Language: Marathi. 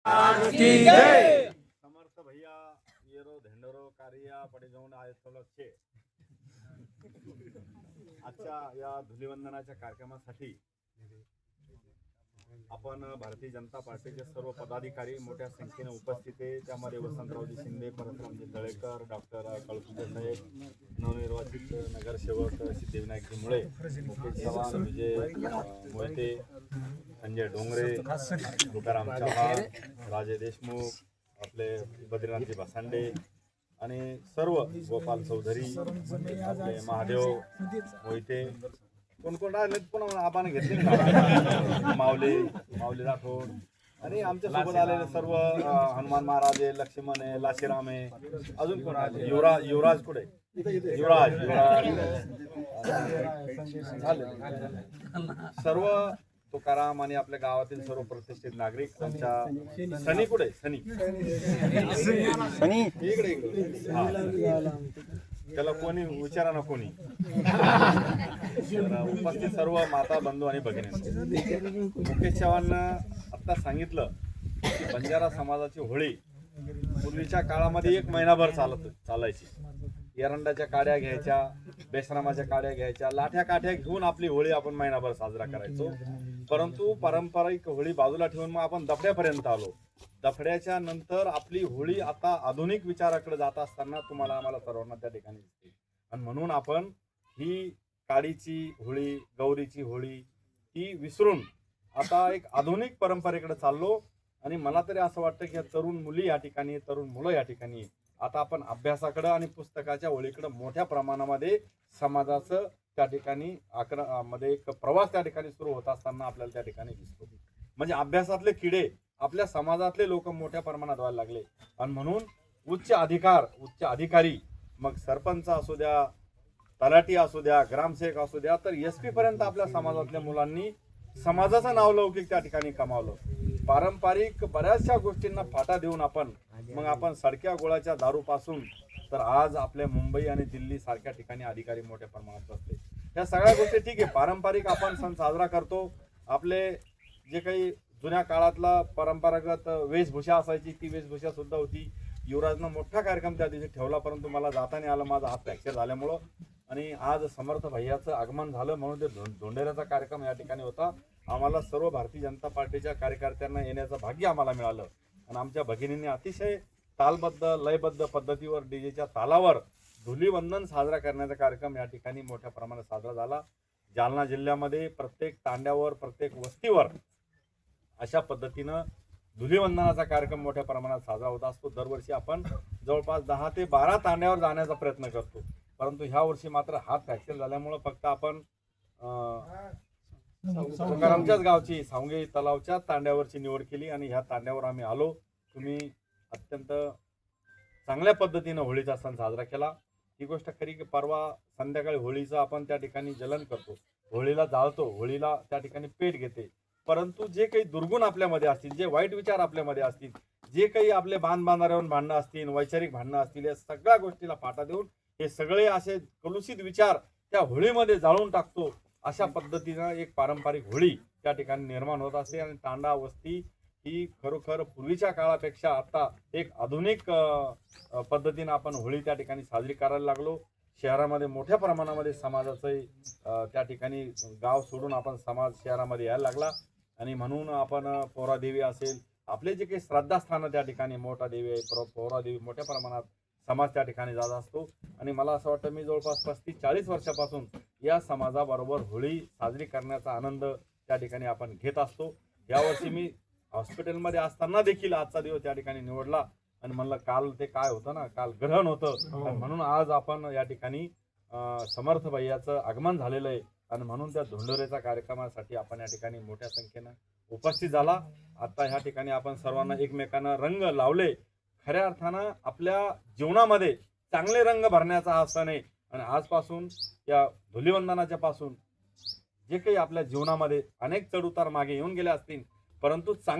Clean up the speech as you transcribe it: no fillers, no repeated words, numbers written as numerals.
की जय। समर्थ भैया येरो धेंडरो कारिया पडे जाऊन आहे छे आजच्या या धुलीवंदनाच्या कार्यक्रमासाठी आपण भारतीय जनता पार्टीचे सर्व पदाधिकारी मोठ्या संख्येने उपस्थित आहे। त्यामध्ये वसंतरावजी शिंदे, परसरामजी तळेकर, डॉक्टर कळकुटे साहेब, नवनिर्वाचित नगरसेवक सिद्धिविनायकजी मुळे, मुकेश चव्हाण, विजय मोहिते, संजय डोंगरे, तुकाराम चव्हाण, राजे देशमुख, आपले बद्रीनाथजी भासांडे आणि सर्व गोपाल चौधरी, आपले महादेव मोहिते, कोण कोण राहिले पण आपण घेतले माऊली राठोड आणि आमच्या सोबत आलेले सर्व हनुमान महाराज, लक्ष्मण आहे, लाशीराम आहे, अजून कोण आले, युवराज कुठे, युवराज सर्व तुकाराम आणि आपल्या गावातील सर्व प्रतिष्ठित नागरिक, आमच्या सनी कुठे, सनी इकडे त्याला कोणी विचारा ना कोणी उपस्थित सर्व माता बंधू आणि भगिनी, मुकेश चव्हाण आता सांगितलं की बंजारा समाजाची होळी पूर्वीच्या काळामध्ये 1 महिनाभर चालायची। एरंडाच्या काड्या घ्यायच्या, बेसरामाच्या काड्या घ्यायच्या, लाठ्या काठ्या घेऊन आपली होळी आपण महिनाभर साजरा करायचो। परंतु पारंपरिक होळी बाजूला ठेवून मग आपण दफड्यापर्यंत आलो। दफड्याच्या नंतर आपली होळी आता आधुनिक विचाराकडे जात असताना तुम्हाला आम्हाला सर्वांना त्या ठिकाणी दिसते आणि म्हणून आपण ही काडीची होळी, गौरीची होळी ही विसरून आता एक आधुनिक परंपरेकडे चाललो। आणि मला तरी असं वाटतं की तरुण मुली या ठिकाणी, तरुण मुलं या ठिकाणी आता आपण अभ्यासाकडे आणि पुस्तकाच्या होळीकडे मोठ्या प्रमाणामध्ये समाजाचं त्या ठिकाणी मध्ये एक प्रवास त्या ठिकाणी सुरू होत असताना आपल्याला त्या ठिकाणी दिसतो। म्हणजे अभ्यासातले किडे आपल्या समाजातले लोक मोठ्या प्रमाणात व्हायला लागले आणि म्हणून उच्च अधिकारी, मग सरपंच असू द्या, तलाठी असू द्या, ग्रामसेवक असू द्या, तर SP पर्यंत आपल्या समाजातल्या मुलांनी समाजाचं नावलौकिक त्या ठिकाणी कमावलं। पारंपरिक बऱ्याचशा गोष्टींना फाटा देऊन आपण सडक्या गोळाच्या दारूपासून तर आज आपल्या मुंबई आणि दिल्ली सारख्या ठिकाणी अधिकारी मोठ्या प्रमाणात बसले। या सगळ्या गोष्टी ठीक आहे, पारंपरिक आपण सण साजरा करतो, आपले जे काही जुन्या काळातला परंपरागत वेशभूषा असायची ती वेशभूषा सुद्धा होती। युवराजनं मोठा कार्यक्रम त्या दिवशी ठेवला, परंतु मला जाता नाही आलं, माझा हात फ्रॅक्चर झाल्यामुळं। आणि आज समर्थ भैयाचं आगमन झालं म्हणून ते धोंडेऱ्याचा कार्यक्रम या ठिकाणी होता। आम्हाला सर्व भारतीय जनता पार्टीच्या कार्यकर्त्यांना येण्याचं भाग्य आम्हाला मिळालं आणि आमच्या भगिनींनी अतिशय तालबद्ध लयबद्ध पद्धतीवर डीजेच्या तालावर धुलीवंदन साजरा करण्याचा कार्यक्रम या ठिकाणी मोठ्या प्रमाणात साजरा झाला। जालना जिल्ह्यामध्ये प्रत्येक तांड्यावर, प्रत्येक वस्तीवर अशा पद्धतीनं धुलीवंदनाचा कार्यक्रम मोठ्या प्रमाणात साजरा होत असतो। दरवर्षी आपण जवळपास 10 ते 12 तांड्यावर जाण्याचा प्रयत्न करतो, परंतु ह्या वर्षी मात्र हात फ्रॅक्चर झाल्यामुळे फक्त आपण तुकारामच्याच गावची सावंगी तलावच्या तांड्यावरची निवड केली आणि ह्या तांड्यावर आम्ही आलो। तुम्ही अत्यंत चांगल्या पद्धतीनं होळीचा सण साजरा केला। ही गोष्ट खरी की परवा संध्याकाळी होळीचं आपण त्या ठिकाणी जलन करतो, होळीला जाळतो, होळीला त्या ठिकाणी पेट घेते, परंतु जे काही दुर्गुण आपल्यामध्ये असतील, जे वाईट विचार आपल्यामध्ये असतील, जे काही आपले बांधणाऱ्यावर भांडणं असतील, वैचारिक भांडणं असतील, या सगळ्या गोष्टीला फाटा देऊन हे सगळे असे कलुषित विचार त्या होळीमध्ये जाळून टाकतो। अशा पद्धतीनं एक पारंपरिक होळी त्या ठिकाणी निर्माण होत असते आणि तांडा वस्ती ही खरोखर पूर्वीच्या काळापेक्षा आता एक आधुनिक पद्धतीनं आपण होळी त्या ठिकाणी साजरी करायला लागलो। शहरामध्ये मोठ्या प्रमाणामध्ये समाजाचं त्या ठिकाणी गाव सोडून आपण समाज शहरामध्ये यायला लागला आणि म्हणून आपण पोहरादेवी असेल, आपले जे काही श्रद्धास्थानं त्या ठिकाणी मोठा देवी आहे, पोहरादेवी मोठ्या प्रमाणात समाज त्या ठिकाणी जात असतो। आणि मला असं वाटतं मी जवळपास 35-40 वर्षापासून या समाजाबरोबर होळी साजरी करण्याचा आनंद त्या ठिकाणी आपण घेत असतो। यावर्षी मी हॉस्पिटलमध्ये असताना देखील आजचा दिवस त्या ठिकाणी निवडला आणि म्हणलं काल ते काय होतं ना, काल ग्रहण होतं, म्हणून आज आपण या ठिकाणी समर्थ भैयाचं आगमन झालेलं आहे आणि म्हणून त्या धोंडोऱ्याच्या कार्यक्रमासाठी आपण या ठिकाणी मोठ्या संख्येनं उपस्थित झाला। आता ह्या ठिकाणी आपण सर्वांना एकमेकांना रंग लावले, खऱ्या अर्थानं आपल्या जीवनामध्ये चांगले रंग भरण्याचा हा सण आहे आणि आजपासून या धुलीवंदनाच्या पासून जे काही आपल्या जीवनामध्ये अनेक चढउतार मागे येऊन गेले असतील, परंतु चांगले